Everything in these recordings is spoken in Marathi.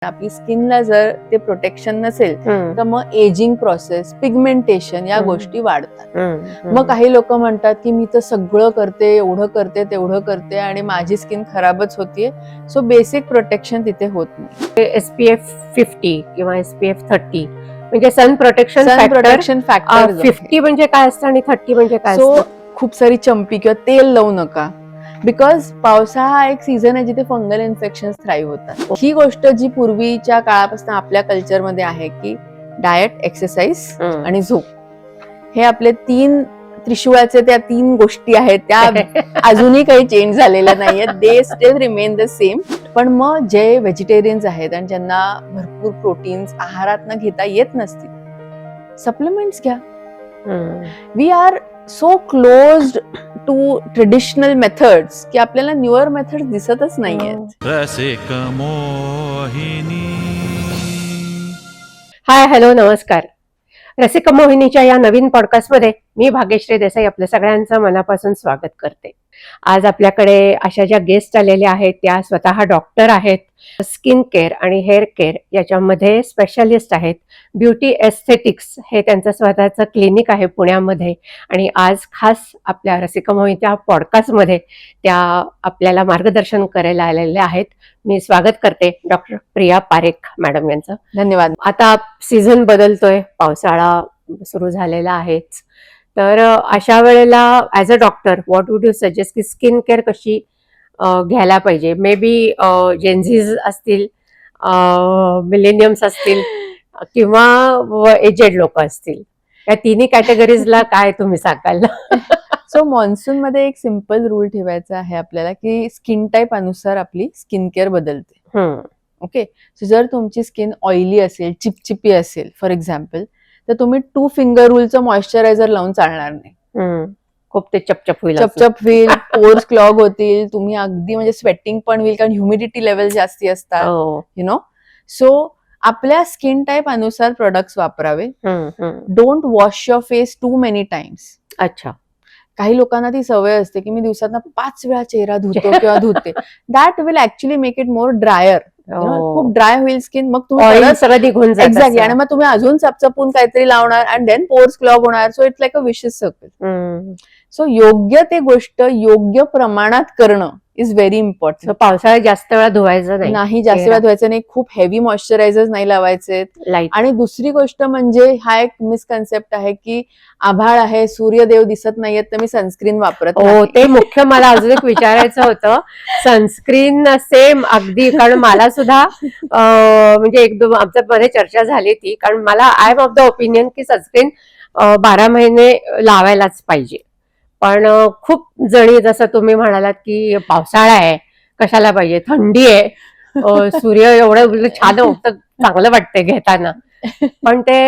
आपली स्किनला जर ते प्रोटेक्शन नसेल तर मग एजिंग प्रोसेस, पिगमेंटेशन या गोष्टी वाढतात. मग काही लोक म्हणतात की मी तर सगळं करते, एवढं करते, तेवढं करते आणि माझी स्किन खराबच होतीये. सो बेसिक प्रोटेक्शन तिथे होत नाही. SPF 50 किंवा SPF 30 म्हणजे सन प्रोटेक्शन फॅक्टर 50 म्हणजे काय असतं आणि 30 म्हणजे काय असतं? खूप सारी चंपी किंवा तेल लावू नका. बिकॉज पावसाळा हा एक सीझन आहे जिथे फंगल इन्फेक्शन थ्राईव्ह होतात. ही गोष्ट जी पूर्वीच्या काळापासून आपल्या कल्चरमध्ये आहे की डाएट, एक्सरसाइज आणि झोप हे आपले तीन त्रिशूळाचे त्या तीन गोष्टी आहेत त्या अजूनही काही चेंज झालेल्या नाहीयेत. They still remain the same. पण मग जे व्हेजिटेरियन्स आहेत आणि ज्यांना भरपूर प्रोटीन्स आहारात घेता येत नसतील, सप्लिमेंट्स घ्या. We are so closed to traditional methods की आपल्याला न्यूअर मेथड्स दिसतच नाहीयेत. हाय, हॅलो, नमस्कार. रसिक मोहिनीच्या या नवीन पॉडकास्टमध्ये मी भाग्यश्री देसाई आपल्या सगळ्यांचं मनापासून स्वागत करते. आज आपल्याकडे अशा ज्या गेस्ट आलेल्या आहेत त्या स्वतः डॉक्टर आहेत, स्किन केअर आणि हेअर केअर याच्यामध्ये स्पेशलिस्ट आहेत. ब्युटी एस्थेटिक्स हे त्यांचं स्वतःचं क्लिनिक आहे पुण्यामध्ये आणि आज खास आपल्या रसिक मोहिनीच्या पॉडकास्टमध्ये त्या आपल्याला मार्गदर्शन करायला आलेले आहेत. मी स्वागत करते डॉक्टर प्रिया पारेख मॅडम यांचं. धन्यवाद. आता सीझन बदलतोय, पावसाळा सुरू झालेला आहेच, तर अशा वेळेला as a doctor what would you suggest की स्किन केअर कशी घ्यायला पाहिजे? मे बी जेन्झीज असतील, मिलेनियम्स असतील किंवा एजेड लोक असतील, या तिन्ही कॅटेगरीजला काय तुम्ही सांगाल? सो मॉन्सून मध्ये एक सिम्पल रूल ठेवायचा आहे आपल्याला की स्किन टाईप अनुसार आपली स्किन केअर बदलते. ओके, सो जर तुमची स्किन ऑइली असेल, चिपचिपी असेल फॉर एक्झाम्पल, तर तुम्ही 2 फिंगर रूलचं मॉइश्चरायझर लावून चालणार नाही. खूप ते चपचप होईल, पोर्स क्लॉग होतील, तुम्ही अगदी म्हणजे स्वेटिंग पण होईल कारण ह्युमिडिटी लेवल जास्ती असतात. यु नो, सो आपल्या स्किन टाईप अनुसार प्रोडक्ट्स वापरावे. Don't wash your face too many times. अच्छा, काही लोकांना ती सवय असते की मी दिवसात 5 वेळा चेहरा धुतो किंवा धुते. That will actually make it more dryer. खूप ड्राय होईल स्किन, मग तुम्ही सगळं निघून जाईल. एक्झॅक्टली, आणि मग तुम्ही अजून चपचपून काहीतरी लावणार अँड देन पोर्स क्लॉग होणार. So it's like a vicious circle. So योग्य ते गोष्ट योग्य प्रमाणात करणं इज व्हेरी इम्पॉर्टंट. पावसाळ्यात जास्त वेळा धुवायचं नाही, जास्त वेळा धुवायचं नाही, खूप हेवी मॉइश्चरायझर नाही लावायचे. आणि दुसरी गोष्ट म्हणजे हा एक मिसकन्सेप्ट आहे की आभाळ आहे, सूर्यदेव दिसत नाहीयेत तर मी सनस्क्रीन वापरत नाही. ते मुख्य मला अजून एक विचारायचं होतं. सनस्क्रीन सेम अगदी, कारण मला सुद्धा म्हणजे एक दोन आमच्या मध्ये चर्चा झाली ती, कारण मला I am of the opinion की सनस्क्रीन 12 महिने लावायलाच पाहिजे. पण खूप जणी जसं तुम्ही म्हणालात की पावसाळा आहे कशाला पाहिजे, थंडी आहे, सूर्य एवढं छान चांगलं वाटतंय घेताना, पण ते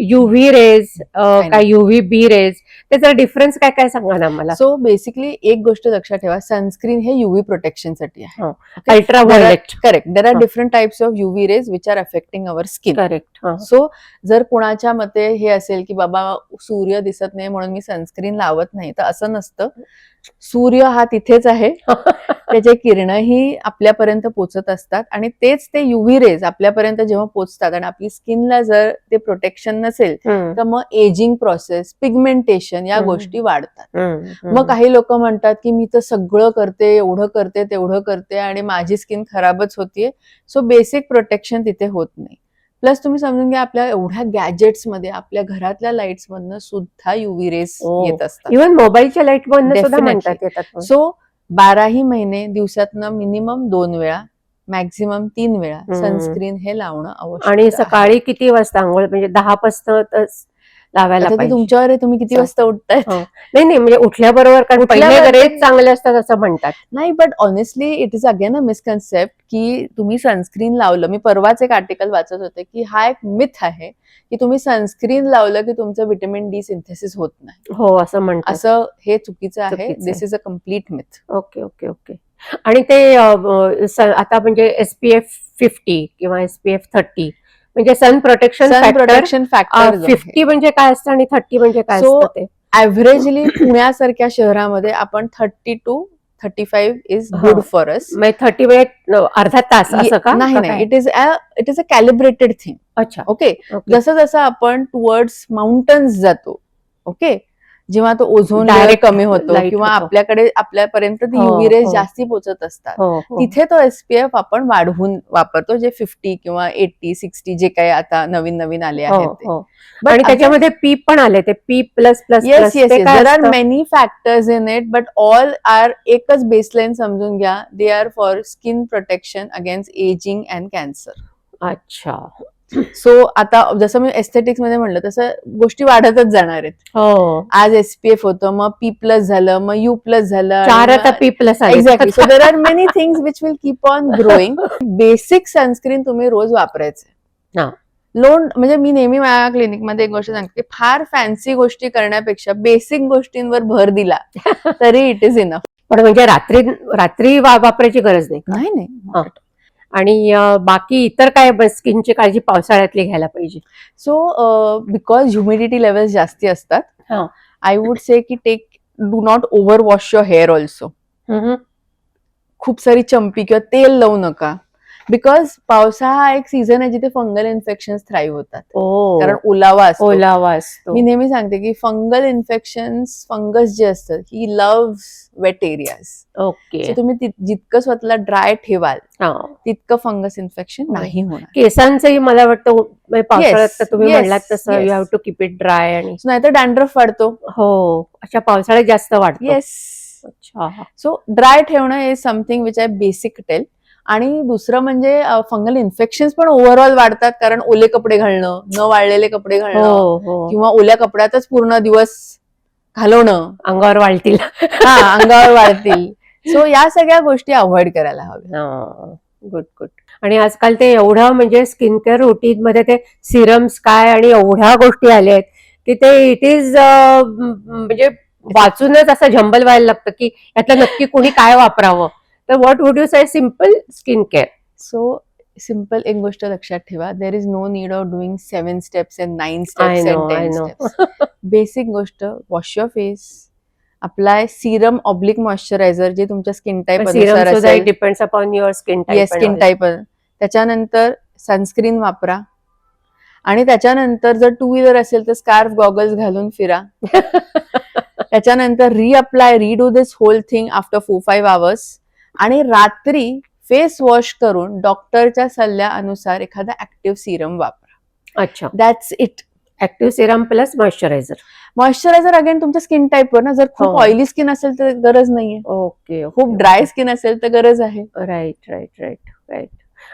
युव्ही रेज काय युव्ही बी रेज त्याचा डिफरन्स काय काय सांगा ना मला. सो बेसिकली एक गोष्ट लक्षात ठेवा, सनस्क्रीन हे युव्ही प्रोटेक्शन साठी आहे. Ultraviolet. Correct. There are different types of UV rays which are affecting our skin. Correct. So जर कुणाच्या मते हे असेल की बाबा सूर्य दिसत नाही म्हणून मी सनस्क्रीन लावत नाही, तर असं नसतं. सूर्य हा तिथेच आहे, त्याचे किरणही आपल्यापर्यंत पोचत असतात आणि तेच ते युव्ही रेज आपल्यापर्यंत जेव्हा पोचतात आणि आपली स्किनला जर ते प्रोटेक्शन नसेल तर मग एजिंग प्रोसेस, पिगमेंटेशन या गोष्टी वाढतात. मग काही लोक म्हणतात की मी तर सगळं करते, एवढं करते, तेवढं करते आणि माझी स्किन खराबच होतीये. सो बेसिक प्रोटेक्शन तिथे होत नाही. प्लस तुम्ही समजून घ्या, आपल्या एवढ्या गॅजेट्स मध्ये, आपल्या घरातल्या लाईट्स मधनं सुद्धा युव्ही रेज येत असतात. इव्हन मोबाईलच्या लाईट मधनं सुद्धा म्हणतात येतात. सो 12ही महिने दिवसातनं मिनिमम 2 वेळा, मॅक्झिमम 3 वेळा सनस्क्रीन हे लावणं आवश्यक. आणि सकाळी किती वाजता आंघोळ, म्हणजे 10 पासून लावायला पाहिजे? तुमच्यावर आहे, तुम्ही किती वाजता उठताय. नाही म्हणजे उठल्याबरोबर, कारण पहिले रेज चांगले असतात असं म्हणतात. नाही, but honestly it is again a misconcept की तुम्ही सनस्क्रीन लावलं, मी परवाच एक आर्टिकल वाचत होते की हा एक मिथ आहे की तुम्ही सनस्क्रीन लावलं की तुमचं व्हिटॅमिन डी सिंथेसिस होत नाही. हो, असं म्हणतात. असं हे चुकीचं आहे. This is a complete myth. Okay okay okay. आणि ते आता म्हणजे SPF 50 किंवा SPF 30 म्हणजे सन प्रोटेक्शन फॅक्टर 50 म्हणजे काय असतं आणि 30 म्हणजे काय असतं? ते ऍव्हरेजली पुण्यासारख्या शहरामध्ये आपण 30 to 35 इज हा. Good for us. म्हणजे 30 मिनिट अर्धा तास असं का? नाही का नाही, काय? It is a calibrated thing. अच्छा. Okay, okay. जसं जसं आपण टुवर्ड्स माउंटन्स जातो, ओके, जेव्हा तो ओझोन लेअर Direct कमी होतो light किंवा होतो. आपल्यापर्यंत ती हो, युव्ही रेज हो. जास्ती पोहोचत असतात, हो हो तिथे तो एसपीएफ आपण वाढवून वापरतो, जे 50 किंवा 80 60 जे काही आता नवीन नवीन आले हो आहेत ते. हो. But आणि त्याच्यामध्ये पी पण आले, ते P plus plus yes plus yes ते येस, काय देर आर असतं? Many factors in it, but all are एकच बेसलाईन समजून घ्या, they are for skin protection against ageing and cancer. अच्छा. सो आता जसं मी एस्थेटिक्स मध्ये म्हणलं तसं गोष्टी वाढतच जाणार आहेत. हो. आज एसपीएफ होतं, मग पी प्लस झालं, मग यू प्लस झालं, 4 आता पी प्लस आले. Exactly. So there are many things which will keep on growing. Basic sunscreen तुम्ही रोज वापरायचे. हा. लोन म्हणजे मी नेहमी माझ्या क्लिनिकमध्ये एक गोष्ट सांगते, की फार फॅन्सी गोष्टी करण्यापेक्षा बेसिक गोष्टींवर भर दिला तरी इट इज इनफ. पण म्हणजे रात्री रात्री वापरायची गरज नाही का? नाही हा. नाही. आणि बाकी इतर काय स्किनची काळजी पावसाळ्यातली घ्यायला पाहिजे? सो बिकॉज ह्युमिडिटी लेवल्स जास्ती असतात, हा. आय वुड से की do not over wash your hair also. हम्म. खूप सारी चंपी किंवा तेल लावू नका, बिकॉज पावसाळा हा एक सीझन आहे जिथे फंगल इन्फेक्शन थ्राईव्ह होतात, कारण ओ, ओलावा असतो. ओलावा असतो. मी नेहमी सांगते की फंगल इन्फेक्शन्स, फंगस जे असतं he loves wet areas. Okay. So तुम्ही जितकं स्वतःला ड्राय ठेवाल हा. तितकं फंगस इन्फेक्शन नाही होणार. केसांचंही मला वाटतं म्हणजे पावसाळ्यात तर तुम्ही yes, म्हणलात तसं yes. You have to keep it dry. आणि So, नाहीतर डॅन्ड्रफ वाढतो. हो, अशा पावसाळ्यात जास्त वाढतो. येस. अच्छा. सो ड्राय ठेवणं is something which I basic tell. आणि दुसरं म्हणजे फंगल इन्फेक्शन पण ओव्हरऑल वाढतात, कारण ओले कपडे घालणं, न वाळलेले कपडे घालणं, हो हो. किंवा ओल्या कपड्यातच पूर्ण दिवस घालवणं, अंगावर वाळतील. हा, अंगावर वाळतील. सो या सगळ्या गोष्टी अवॉइड करायला हव्या. Good good. आणि आजकाल ते एवढं म्हणजे स्किन केअर रुटीन मध्ये ते सिरम्स काय आणि एवढ्या गोष्टी आल्या आहेत की ते इट इज म्हणजे वाचूनच असं झंबल व्हायला लागतं की यातलं नक्की कुणी काय वापरावं. तर what would you say simple skin care? So simple एक गोष्ट लक्षात ठेवा, there is no need of doing 7 steps and 9 I steps no and I 10 no. steps. Basic गोष्ट, wash your face, apply serum oblique moisturizer जे तुमच्या स्किन टाईप सिरम अनुसार सुद्धा असेल. Depends upon your skin yes, type. Skin type. त्याच्यानंतर सनस्क्रीन वापरा, आणि त्याच्यानंतर जर 2 व्हीलर असेल तर स्कार्फ गॉगल्स घालून फिरा. त्याच्यानंतर रिअप्लाय, रिडू दिस होल थिंग आफ्टर 4-5 hours. आणि रात्री फेस वॉश करून डॉक्टरच्या सल्ल्यानुसार एखादा ऍक्टिव्ह सिरम वापरा. अच्छा. That's it. Active Serum plus moisturiser. Moisturiser again तुमच्या स्किन टाईपवर ना, जर खूप हो. ऑइली स्किन असेल तर गरज नाहीये, ओके. खूप ड्राय स्किन असेल तर गरज आहे. Right right right right.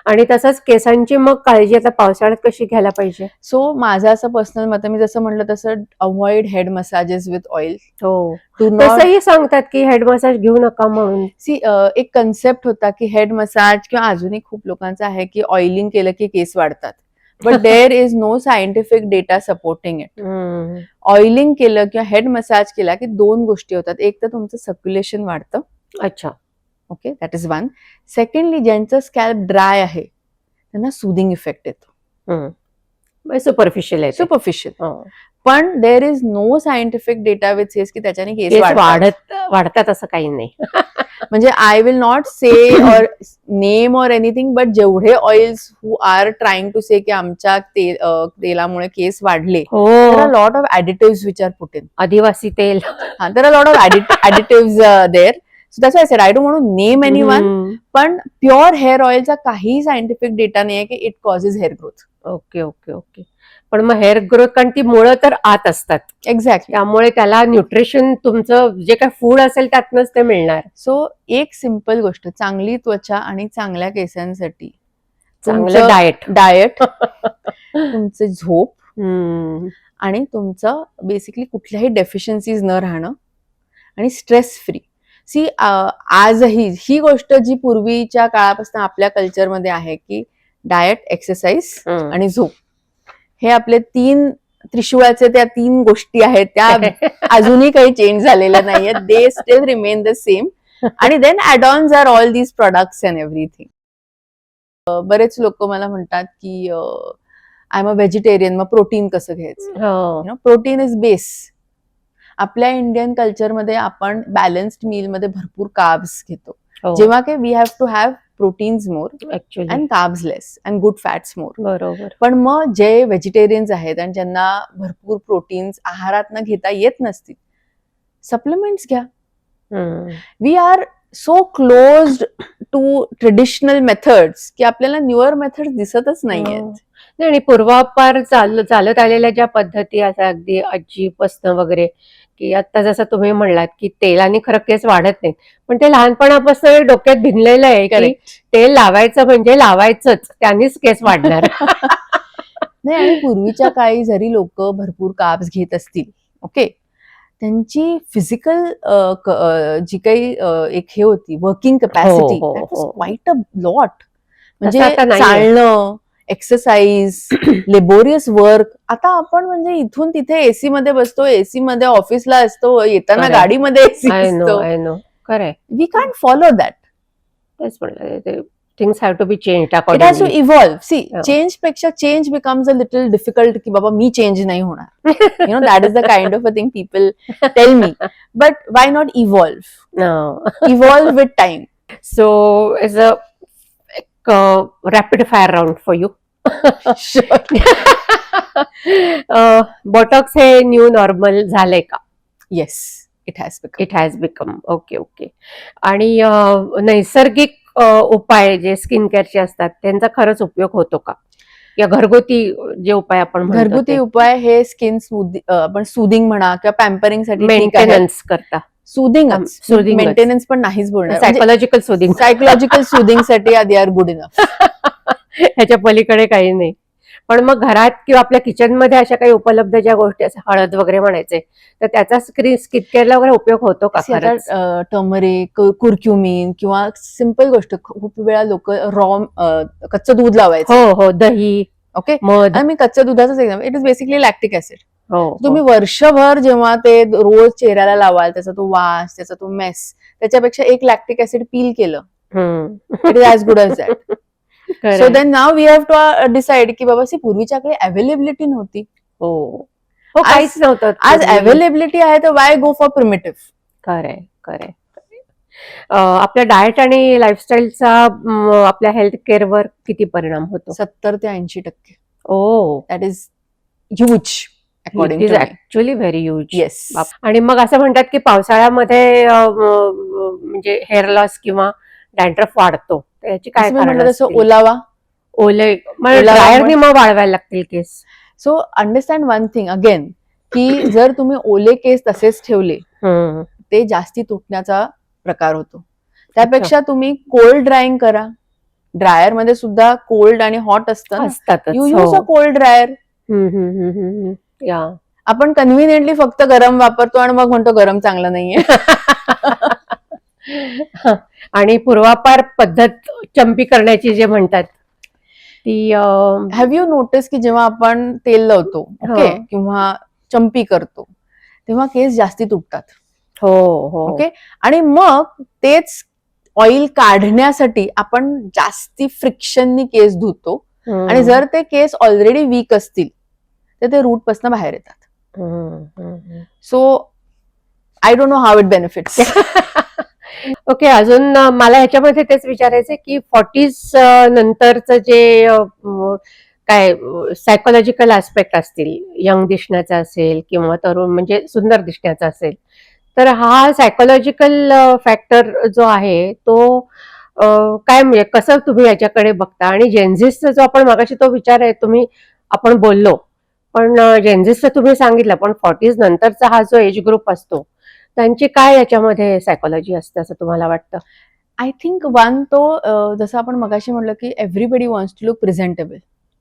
आणि तसंच केसांची मग काळजी आता पावसाळ्यात कशी घ्यायला पाहिजे? सो माझं असं पर्सनल मत आहे, मी जसं म्हटलं तसं avoid head massages with oil. हो, डू नॉट तसंही सांगतात की हेड मसाज घेऊ नका म्हणून. सी, एक कन्सेप्ट होता की हेड मसाज किंवा अजूनही खूप लोकांचा आहे की ऑइलिंग केलं की केस वाढतात, but there is no scientific data supporting it. Oiling केलं किंवा हेड मसाज केला की 2 गोष्टी होतात. एक तर तुमचं सर्क्युलेशन वाढतं. अच्छा. Okay, that is one. Secondly, ज्यांचं स्कॅल्प ड्राय आहे त्यांना सुदिंग इफेक्ट येतो. सुपरफिशियल आहे ते. सुपरफिशियल. हो. पण there is no scientific data which says की त्याच्याने केस केस वाढतात. वाढतात असं काही नाही. म्हणजे I will not say or name or anything, but जेवढे oils who are trying to say की आमच्या तेलामुळे केस वाढले, हो, there are lot of additives which are put in. आदिवासी तेल. There are lot of additives there. So that's why I said I don't want to name anyone, पण प्युअर हेअर ऑइलचा काही सायंटिफिक डेटा नाही आहे की it causes hair growth. Okay okay okay. पण मग हेअर ग्रोथ, कारण ती मुळं तर आत असतात, एक्झॅक्टली. त्यामुळे त्याला न्यूट्रिशन तुमचं जे काय फूड असेल त्यातनंच ते मिळणार. सो एक सिंपल गोष्ट, चांगली त्वचा आणि चांगल्या केसांसाठी चांगलं डाएट, तुमचे झोप, हम्म. आणि तुमचं बेसिकली कुठल्याही डेफिशियन्सीज न राहणं, आणि स्ट्रेस फ्री. सी, आजही ही गोष्ट जी पूर्वीच्या काळापासून आपल्या कल्चरमध्ये आहे की डाएट, एक्सरसाइज आणि झोप, हे आपले 3 त्रिशूळाचे त्या 3 गोष्टी आहेत, त्या अजूनही काही चेंज झालेल्या नाहीयेत. They still remain the same. आणि then add ons are all these products and everything. बरेच लोक मला म्हणतात की आय एम अ व्हेजिटेरियन, मग प्रोटीन कसं घ्यायचं? हो. Protein is base. आपल्या इंडियन कल्चरमध्ये आपण बॅलन्स्ड मील मध्ये भरपूर कार्ब्स घेतो, हो, जेव्हा की we have to have proteins more actually and carbs less and good fats more. बरोबर. पण मग जे व्हेजिटेरियन्स आहेत आणि ज्यांना भरपूर प्रोटीन्स आहारात घेता येत नसतील, सप्लिमेंट्स घ्या. Hmm. We are so closed to traditional methods की आपल्याला न्यूअर मेथड्स दिसतच नाहीयेत. नाही, आणि पूर्वापार चालत आलेल्या ज्या पद्धती असं अगदी आजीपासनं वगैरे, की आता जसं तुम्ही म्हणलात की तेलाने खरं केस वाढत नाहीत, पण ते लहानपणापासून डोक्यात भिनलेलं आहे की करेक्ट. तेल लावायचं म्हणजे लावायचंच, त्यांनीच केस वाढणार. नाही, आणि पूर्वीच्या काळी जरी लोक भरपूर कार्ब्स घेत असतील, ओके, त्यांची फिजिकल जी काही एक हे होती वर्किंग कॅपॅसिटी, हो, दॅट वॉज हो. Quiet a lot. म्हणजे आता नाहीये. चालणं, एक्सरसाइज, लेबोरियस वर्क. आता आपण म्हणजे इथून तिथे एसी मध्ये बसतो, एसी मध्ये ऑफिसला असतो, येताना Correct. गाडीमध्ये एसी आय नो, असतो. आय नो, खरंय. We can't follow that. तेच म्हणलं, things have to be change it has to accordingly. Evolve. See, Yeah. Change पेक्षा change becomes a little difficult, की बाबा मी चेंज नाही होणार. You know, that is the kind of a thing people tell me. But why not evolve? No. Evolve with time. So it's a rapid fire round for you. Sure. Botox हे न्यू नॉर्मल झालंय का? Yes, it has become. It has become. Okay, okay. आणि नैसर्गिक उपाय जे स्किन केअरचे असतात त्यांचा खरंच उपयोग होतो का? या घरगुती जे उपाय आपण म्हणतो घरगुती उपाय हे स्किन आपण सुदिंग म्हणा किंवा पॅम्परिंग साठी ठीक आहे. मेंटेनन्स करता, सुदिंगच, Soothing च. मेंटेनन्स पण नाहीच बोलणार. Psychological soothing. सायकोलॉजिकल सुदिंग साठी दे आर गुड इनफ. ह्याच्या पलीकडे काही नाही. पण मग घरात किंवा आपल्या किचनमध्ये अशा काही उपलब्ध ज्या गोष्टी असतात, हळद वगैरे म्हणायचे, तर त्याचा स्किन केअरला वगैरे उपयोग होतो का खरंच? टर्मरिक, कुरक्युमिन किंवा सिंपल गोष्ट, खूप वेळा लोक कच्चं दूध लावायचं. हो, हो. दही, ओके, मध. आणि मी कच्च्या दुधाच example, it is basically lactic acid. हो, तुम्ही वर्षभर जेव्हा ते रोज चेहऱ्याला लावाल, त्याचा तो वास, त्याचा तो मेस, त्याच्यापेक्षा एक लॅक्टिक ऍसिड पील केलं, it is as good as that. So then now we have to decide की बाबा, पूर्वीच्या काही अवेलेबिलिटी नव्हती. हो, काहीच नव्हतं. आज अवेलेबिलिटी आहे, तर वाय गो फॉर प्रिमिटिव्ह. खरंय, खरंय. आपल्या डाएट आणि लाईफस्टाईलचा आपल्या हेल्थ केअरवर किती परिणाम होतो? 70 ते 80%. Oh, that is huge according it to is me. Actually very huge. Yes. आणि मग असं म्हणतात की पावसाळ्यामध्ये म्हणजे हेअर लॉस किंवा डॅन्ड्रफ वाढतो, याची काय म्हटलं कारण तसं असतील? ओले ओलावा ड्रायरने मग वाळवायला लागतील केस. So understand one thing again, की जर तुम्ही ओले केस तसेच ठेवले, हम्म. ते जास्ती तुटण्याचा प्रकार होतो. त्यापेक्षा तुम्ही कोल्ड ड्रायिंग करा. ड्रायर मध्ये सुद्धा कोल्ड आणि हॉट असतं. असतातच. You use a cold dryer. या. आपण कन्व्हिनियंटली फक्त गरम वापरतो आणि मग म्हणतो गरम चांगलं नाहीये. आणि पूर्वापार पद्धत चंपी करण्याची जे म्हणतात ती, हॅव यू नोटीस की जेव्हा आपण तेल लावतो, ओके, किंवा चंपी करतो, तेव्हा केस जास्ती तुटतात. हो, हो. ओके, आणि मग तेच ऑइल काढण्यासाठी आपण जास्ती फ्रिक्शननी केस धुतो, आणि जर ते केस ऑलरेडी वीक असतील तर ते रूट पासून बाहेर येतात. So I don't know how it benefits. Okay, अजून मला ह्याच्यामध्ये तेच विचारायचंय की 40s नंतरचं जे काय सायकोलॉजिकल ऍस्पेक्ट असतील, यंग दिसण्याचा असेल किंवा तरुण म्हणजे सुंदर दिसण्याचा असेल, तर हा सायकोलॉजिकल फॅक्टर जो आहे तो काय, म्हणजे कसं तुम्ही याच्याकडे बघता? आणि जेन्झिसचा जो आपण मगाशी तो विचार आहे आपण बोललो, पण जेन्झिसचं तुम्ही सांगितलं, पण 40s नंतरचा हा जो एज ग्रुप असतो त्यांची काय याच्यामध्ये सायकोलॉजी असते असं तुम्हाला वाटतं? आय थिंक वन, तो जसं आपण मगाशी म्हणलं की everybody wants to look presentable.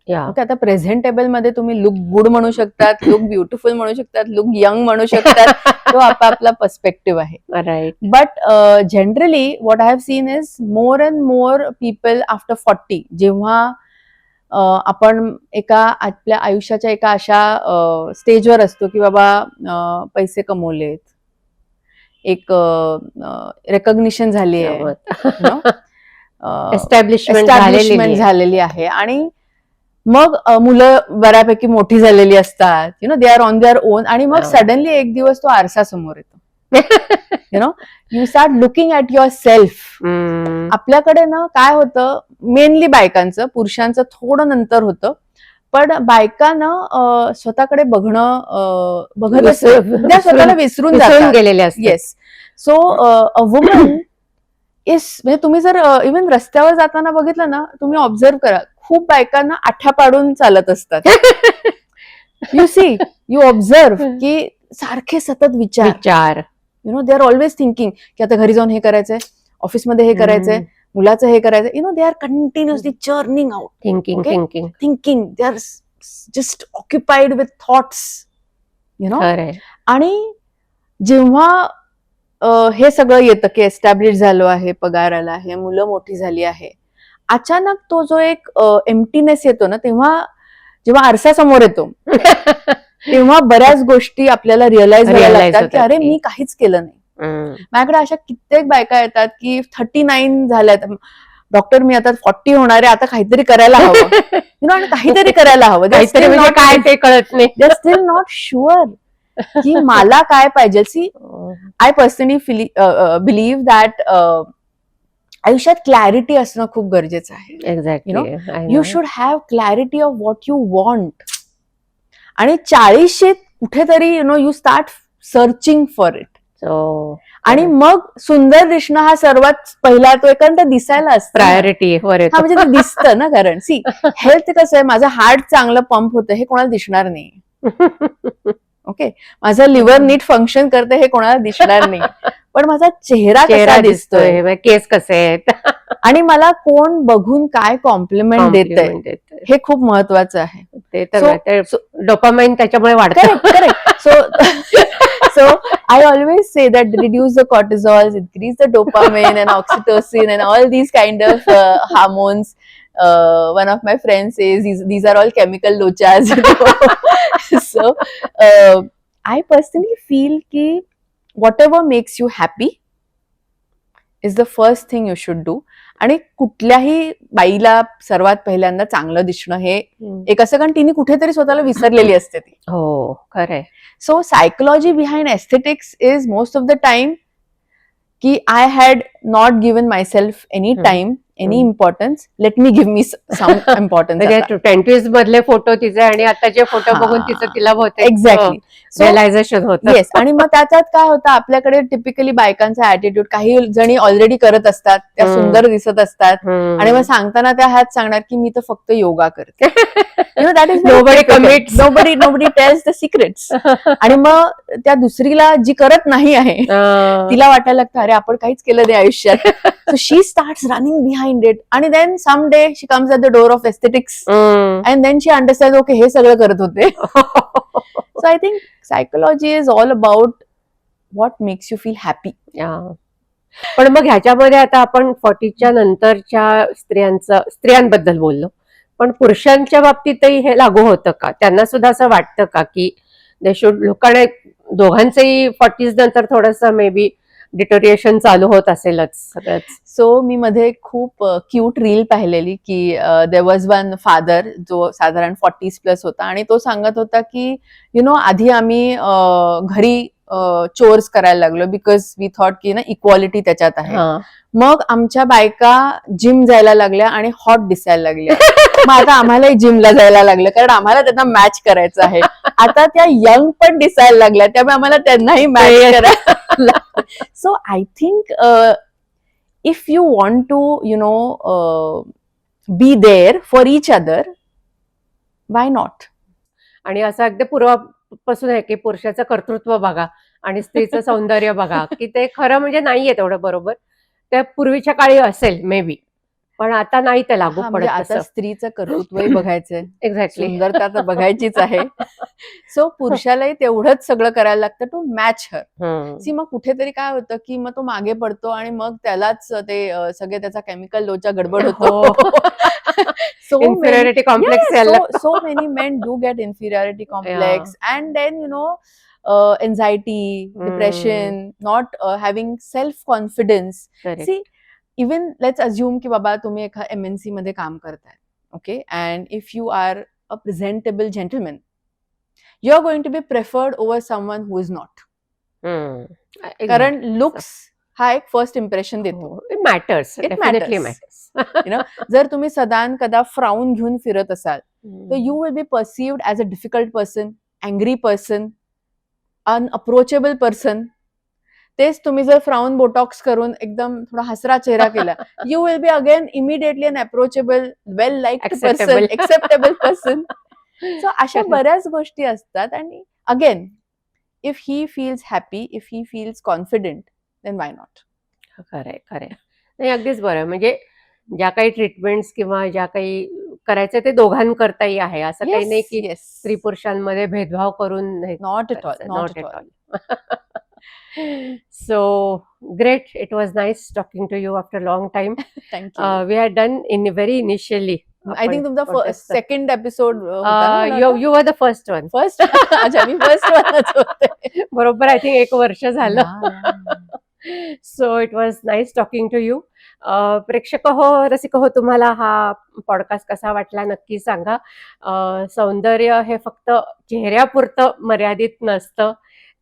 Okay, आता प्रेझेंटेबल मध्ये तुम्ही लुक गुड म्हणू शकतात, लुक ब्युटिफुल म्हणू शकतात, लुक यंग म्हणू शकतात. तो आपापला पर्स्पेक्टिव्ह आहे. Right. But generally what I have seen is more and more people after 40, जेव्हा आपण आपल्या आयुष्याच्या एका अशा स्टेजवर असतो की बाबा पैसे कमवलेत, एक रेकॉग्निशन झाली आहे, एस्टॅब्लिशमेंट झालेली आहे, आणि मग मुलं बऱ्यापैकी मोठी झालेली असतात, they are on their own, आणि मग हा. सडनली एक दिवस तो आरसा समोर येतो. You start looking at your self. आपल्याकडे ना काय होतं, मेनली बायकांचं, पुरुषांचं थोडं नंतर होतं, पण बायकांना स्वतःकडे बघतच नाही. त्या स्वतःला विसरून जातात. गेलेले असतात. Yes. So a woman is, म्हणजे तुम्ही जर इव्हन रस्त्यावर जाताना बघितलं ना, तुम्ही ऑब्झर्व करा, खूप बायकांना आठ्या पाडून चालत असतात. यू सी, यू ऑब्झर्व की सारखे सतत विचार, दे आर ऑलवेज थिंकिंग की आता घरी जाऊन हे करायचंय, ऑफिसमध्ये हे करायचंय, मुलाचं हे करायचं, they are continuously churning out, thinking, they are just occupied with thoughts, आणि जेव्हा हे सगळं येतं की एस्टॅब्लिश झालो आहे, पगार आला आहे, मुलं मोठी झाली आहे, अचानक तो जो एक एम्प्टीनेस येतो ना, तेव्हा जेव्हा आरसा समोर येतो तेव्हा बऱ्याच गोष्टी आपल्याला रिअलाइज व्हायला लागतात की अरे मी काहीच केलं नाही. माझ्याकडे अशा कित्येक बायका येतात की 39 झाल्यात, डॉक्टर मी आता 40 होणार आहे, आता काहीतरी करायला हवं, आणि काहीतरी करायला हवं, काय ते कळत नाही, they are still not sure की मला काय पाहिजे. See, I personally believe that आयुष्यात क्लॅरिटी असणं खूप गरजेचं आहे. Exactly. You should have clarity of what you want. आणि 40शीत कुठेतरी you start searching for it. आणि मग सुंदर दिसणं हा सर्वात पहिला तो एखादा दिसायला असतो, प्रायोरिटी. म्हणजे ते दिसतं ना. कारण सी, हेल्थ कसं आहे, माझं हार्ट चांगलं पंप होतं हे कोणाला दिसणार नाही. ओके, माझं लिव्हर नीट फंक्शन करते हे कोणाला दिसणार नाही, पण माझा चेहरा कसा दिसतोय, केस कसे आहेत, आणि मला कोण बघून काय कॉम्प्लिमेंट देतंय हे खूप महत्वाचं आहे. ते तर डोपामाइन त्याच्यामुळे वाढतं. Correct. So I always say that reduce the cortisol, increase the dopamine and oxytocin and all these kind of hormones. One of my friends says these are all chemical lochas. So I personally feel ki whatever makes you happy is the first thing you should do. आणि कुठल्याही बाईला सर्वात पहिल्यांदा चांगलं दिसणं हे एक असं, कारण तिने कुठेतरी स्वतःला विसरलेली असते ती. हो, खरंय. So psychology behind aesthetics is most of the time की I had not given myself any time, any importance, let me give me some importance. 20s मधले फोटो तिचे आणि आताचे फोटो बघून तिला बहुतेक एक्झॅक्टली रिअलायझेशन होतं. येस. आणि मग त्याच्यात काय होतं, आपल्याकडे टिपिकली बायकांचा ऍटिट्यूड, काही जणी ऑलरेडी करत असतात, त्या सुंदर दिसत असतात, आणि मग सांगताना त्या ह्याच सांगणार की मी तर फक्त योगा करते. That is nobody tells the secrets. आणि मग त्या दुसरीला जी करत नाही आहे तिला वाटायला लागतं अरे आपण काहीच केलं नाही आयुष्यात. So she starts running behind it, आणि then some day she comes at the door of aesthetics and then she understand okay हे सगळं करत होते. So I think psychology is all about what makes you feel happy. पण मग ह्याच्यामध्ये आता आपण 40च्या नंतरच्या स्त्रियांबद्दल बोललो, पण पुरुषांच्या बाबतीतही हे लागू होतं का? त्यांना सुद्धा असं वाटतं का की दे शुड, लोकांना दोघांचंही 40s नंतर थोडंसं मे बी डिटोरिएशन चालू होत असेलच सगळंच? सो मी मध्ये खूप क्यूट रील पाहिलेली की देयर वॉज वन फादर जो साधारण 40s प्लस होता, आणि तो सांगत होता की आधी आम्ही घरी चोर्स करायला लागलो बिकॉज वी थॉट की ना इक्वालिटी त्याच्यात आहे. मग आमच्या बायका जिम जायला लागल्या आणि हॉट दिसायला लागल्या. मग आता आम्हालाही जिमला जायला लागलं, कारण आम्हाला त्यांना मॅच करायचं आहे. आता त्या यंग पण दिसायला लागल्या, त्यामुळे आम्हाला त्यांनाही मॅच करायला. So I think if you want to be there for each other, why not? आणि असं अगदी पूर्वापासून आहे की पुरुषाचं कर्तृत्व बघा आणि स्त्रीचं सौंदर्य बघा, की ते खरं म्हणजे नाहीये तेवढं बरोबर. त्या पूर्वीच्या काळी असेल मे बी, पण आता नाही ते लागू पडत. आता स्त्रीचं कर्तृत्वही बघायचंय, एक्झॅक्टली, सुंदरता तर बघायचीच आहे. सो पुरुषालाही तेवढंच सगळं करायला लागतं टू मॅच हर. सी, मग कुठेतरी काय होतं की मग तो मागे पडतो आणि मग त्यालाच ते सगळे त्याचा केमिकल लोचा गडबड होतो. Inferiority complex. So many men do get inferiority complex, and then anxiety, depression, not having self confidence. See, even let's assume की बाबा तुम्ही एका MNC मध्ये काम करताय, okay, and if you are a presentable gentleman, you're going to be preferred over someone who is not. कारण लुक्स हा एक फर्स्ट इम्प्रेशन देतो. It matters, It definitely matters. Matters. जर तुम्ही सदान कदा फ्राऊन घेऊन फिरत असाल तर you will B perceived as a difficult person, angry person, unapproachable person. तेच तुम्ही जर फ्राऊन बोटॉक्स करून एकदम थोडा हसरा चेहरा केला, you will be again immediately unapproachable, well liked person, Acceptable. Acceptable person. So अशा Correct. बऱ्याच गोष्टी असतात. आणि again if he feels happy, if he feels confident, then why not. खरंय खरंय. नाही, अगदीच बरं. म्हणजे ज्या काही ट्रीटमेंट्स किंवा ज्या काही करायचं ते दोघांकरताही आहे, असं काही नाही की येस, स्त्री पुरुषांमध्ये भेदभाव करून हे नॉट एट ऑल, करायचं. Not Not at at all. all. So great. It was nice talking to you after a long time. Thank you. We had done very initially. I think तुमचा second episode You were the first one. First. अच्छा, मी फर्स्ट वनच होते. बरोबर, आय थिंक 1 वर्ष झालं. Yeah. So it was nice talking to you. प्रेक्षक हो, रसिक हो, तुम्हाला हा पॉडकास्ट कसा वाटला नक्की सांगा. सौंदर्य हे फक्त चेहऱ्यापुरतं मर्यादित नसतं,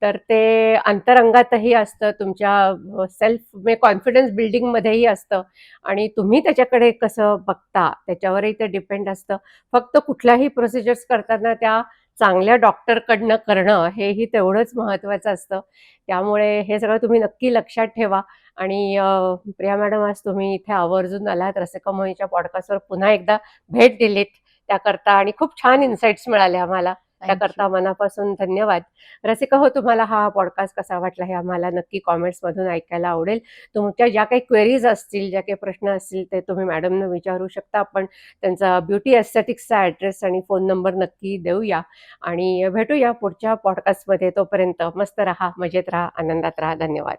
तर ते अंतरंगातही असतं, तुमच्या सेल्फ कॉन्फिडन्स बिल्डिंगमध्येही असतं, आणि तुम्ही त्याच्याकडे कसं बघता त्याच्यावरही ते डिपेंड असतं. फक्त कुठल्याही प्रोसिजर्स करताना त्या चांगल्या डॉक्टरकडनं करणं हेही तेवढंच महत्त्वाचं असतं. त्यामुळे हे सगळं तुम्ही नक्की लक्षात ठेवा. आणि प्रिया मॅडम, आज तुम्ही इथे आवर्जून आलात, रसिकमोहीच्या पॉडकास्टवर पुन्हा एकदा भेट दिलीत त्याकरता, आणि खूप छान इन्साइट्स मिळाले आम्हाला, त्याकरता मनापासून धन्यवाद. रसिक हो, तुम्हाला हा पॉडकास्ट कसा वाटला हे आम्हाला नक्की कॉमेंट्समधून ऐकायला आवडेल. तुमच्या ज्या काही क्वेरीज असतील, ज्या काही प्रश्न असतील, ते तुम्ही मॅडमना विचारू शकता. आपण त्यांचा ब्युटी एस्थेटिक्सचा ॲड्रेस आणि फोन नंबर नक्की देऊया, आणि भेटूया पुढच्या पॉडकास्टमध्ये. तोपर्यंत मस्त राहा, मजेत राहा, आनंदात राहा. धन्यवाद.